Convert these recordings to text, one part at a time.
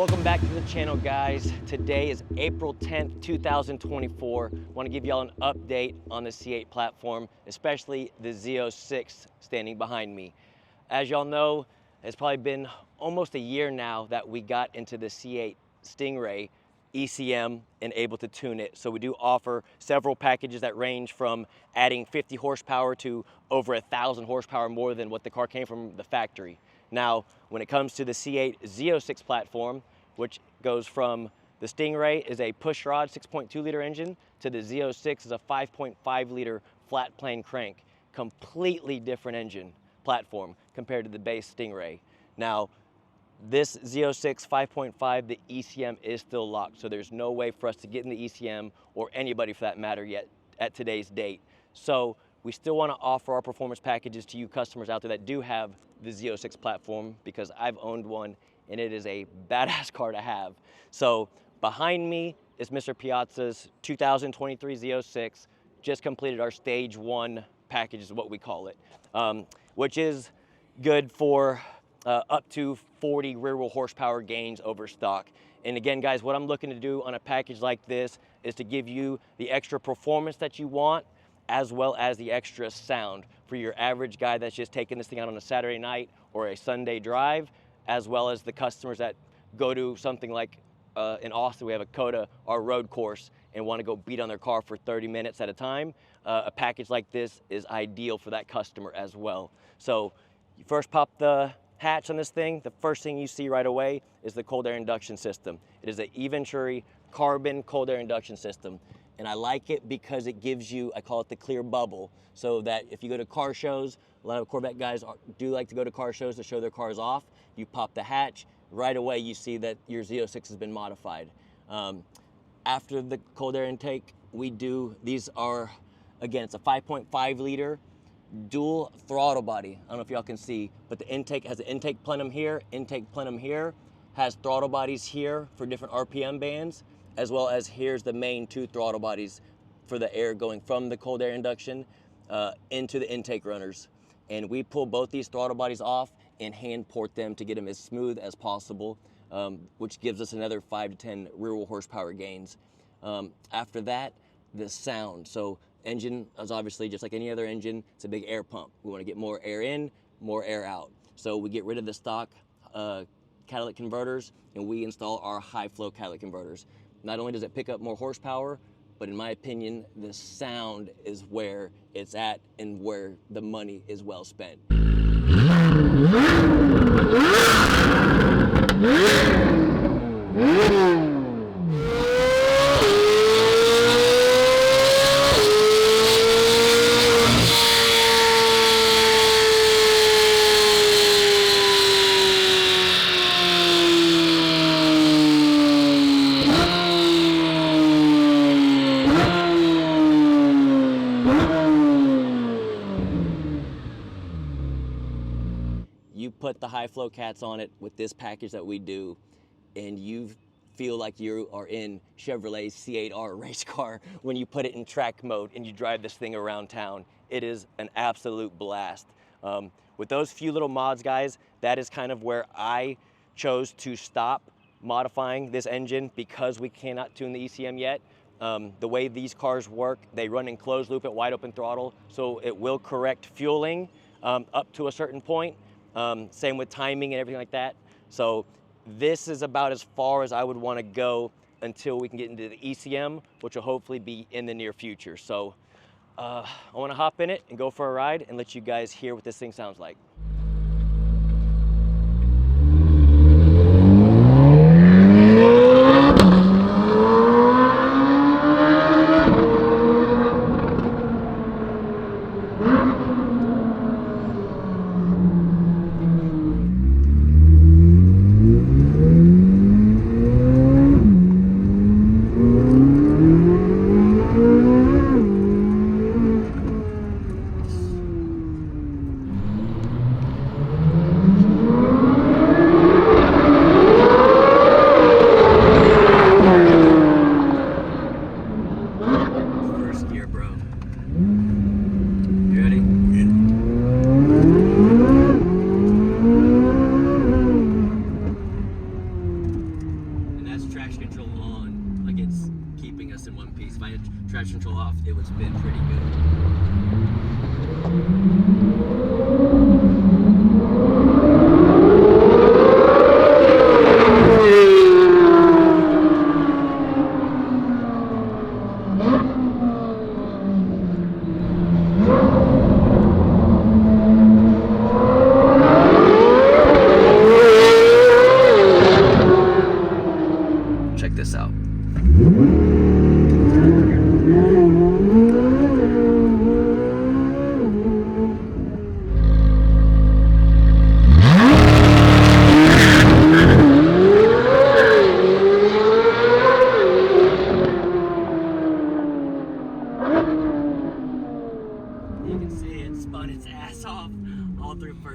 Welcome back to the channel, guys. Today is April 10th, 2024. I want to give y'all an update on the C8 platform, especially the Z06 standing behind me. As y'all know, it's probably been almost a year now that we got into the C8 Stingray ECM and able to tune it. So we do offer several packages that range from adding 50 horsepower to over 1,000 horsepower more than what the car came from the factory. Now, when it comes to the C8 Z06 platform, which goes from the Stingray is a pushrod 6.2 liter engine to the Z06 is a 5.5 liter flat plane crank. Completely different engine platform compared to the base Stingray. Now, this Z06 5.5, the ECM is still locked, so there's no way for us to get in the ECM, or anybody for that matter yet at today's date. So we still want to offer our performance packages to you customers out there that do have the Z06 platform, because I've owned one and it is a badass car to have. So behind me is Mr. Piazza's 2023 Z06, just completed our stage 1 package is what we call it, which is good for up to 40 rear wheel horsepower gains over stock. And again, guys, what I'm looking to do on a package like this is to give you the extra performance that you want, as well as the extra sound for your average guy that's just taking this thing out on a Saturday night or a Sunday drive, as well as the customers that go to something like in Austin, we have a COTA, our road course, and want to go beat on their car for 30 minutes at a time. A package like this is ideal for that customer as well. So you first pop the hatch on this thing, the first thing you see right away is the cold air induction system. It is an Eventuri carbon cold air induction system. And I like it because it gives you, I call it the clear bubble, so that if you go to car shows, a lot of Corvette guys do like to go to car shows to show their cars off. You pop the hatch, right away you see that your Z06 has been modified. After the cold air intake, these are, again, it's a 5.5 liter dual throttle body. I don't know if y'all can see, but the intake has an intake plenum here, has throttle bodies here for different RPM bands, as well as here's the main 2 throttle bodies for the air going from the cold air induction into the intake runners. And we pull both these throttle bodies off and hand port them to get them as smooth as possible, which gives us another 5 to 10 rear wheel horsepower gains. After that, the sound. So engine is obviously just like any other engine, it's a big air pump. We want to get more air in, more air out. So we get rid of the stock catalytic converters and we install our high flow catalytic converters. Not only does it pick up more horsepower, but in my opinion, the sound is where it's at and where the money is well spent. You put the high flow cats on it with this package that we do, and you feel like you are in Chevrolet's C8R race car when you put it in track mode and you drive this thing around town. It is an absolute blast. With those few little mods, guys, that is kind of where I chose to stop modifying this engine, because we cannot tune the ECM yet. The way these cars work, they run in closed loop at wide open throttle, so it will correct fueling up to a certain point. Same with timing and everything like that. So this is about as far as I would want to go until we can get into the ECM, which will hopefully be in the near future. So I want to hop in it and go for a ride and let you guys hear what this thing sounds like.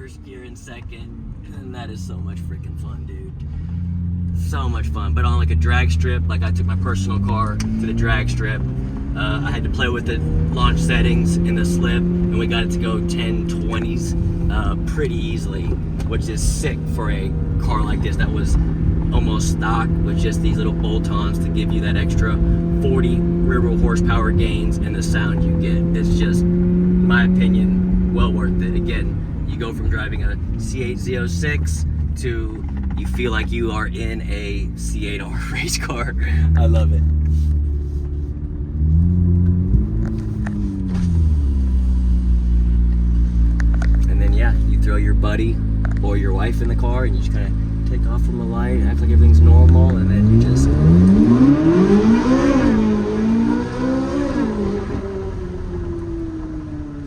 first gear in second, and that is so much freaking fun, dude. So much fun. But on like a drag strip, like I took my personal car to the drag strip. I had to play with the launch settings in the slip, and we got it to go 1020s pretty easily, which is sick for a car like this that was almost stock with just these little bolt-ons to give you that extra 40 rear-wheel horsepower gains and the sound you get. It's just, in my opinion, well worth it. Again, you go from driving a C8 Z06 to you feel like you are in a C8 race car. I love it. And then yeah, you throw your buddy or your wife in the car and you just kind of take off from the light, act like everything's normal, and then you just...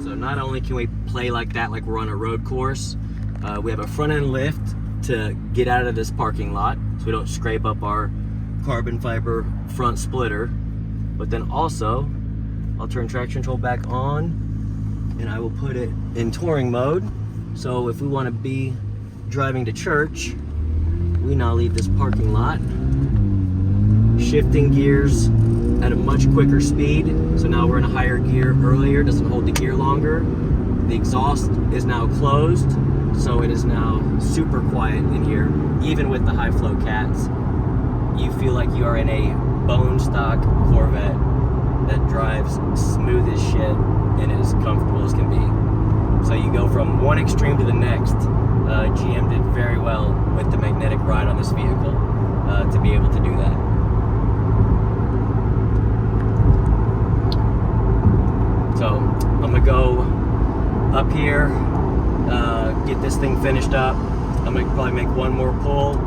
So not only can we play like that, like we're on a road course, we have a front end lift to get out of this parking lot so we don't scrape up our carbon fiber front splitter. But then also, I'll turn traction control back on and I will put it in touring mode. So if we want to be driving to church, we now leave this parking lot, shifting gears at a much quicker speed. So now we're in a higher gear earlier, doesn't hold the gear longer. The exhaust is now closed, so it is now super quiet in here. Even with the high flow cats, you feel like you are in a bone stock Corvette that drives smooth as shit and as comfortable as can be. So you go from one extreme to the next. GM did very well with the magnetic ride on this vehicle to be able to do that. So I'm gonna go up here, get this thing finished up. I'm gonna probably make one more pull,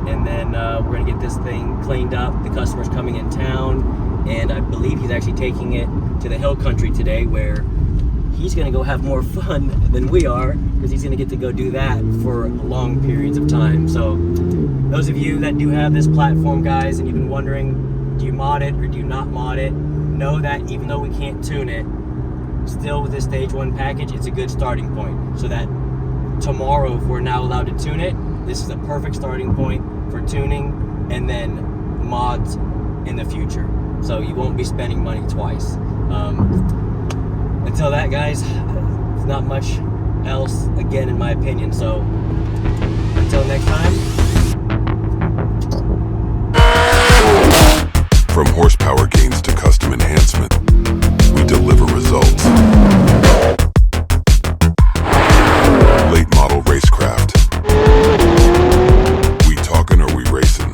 and then we're gonna get this thing cleaned up. The customer's coming in town, and I believe he's actually taking it to the hill country today, where he's gonna go have more fun than we are, because he's gonna get to go do that for long periods of time. So those of you that do have this platform, guys, and you've been wondering, do you mod it or do you not mod it, know that even though we can't tune it, still with this stage 1 package, it's a good starting point. So that tomorrow, if we're now allowed to tune it, this is a perfect starting point for tuning and then mods in the future. So you won't be spending money twice. Until that, guys, it's not much else, again, in my opinion. So until next time. From horsepower gains to custom enhancement, we deliver results. Late model racecraft. We talking or we racing?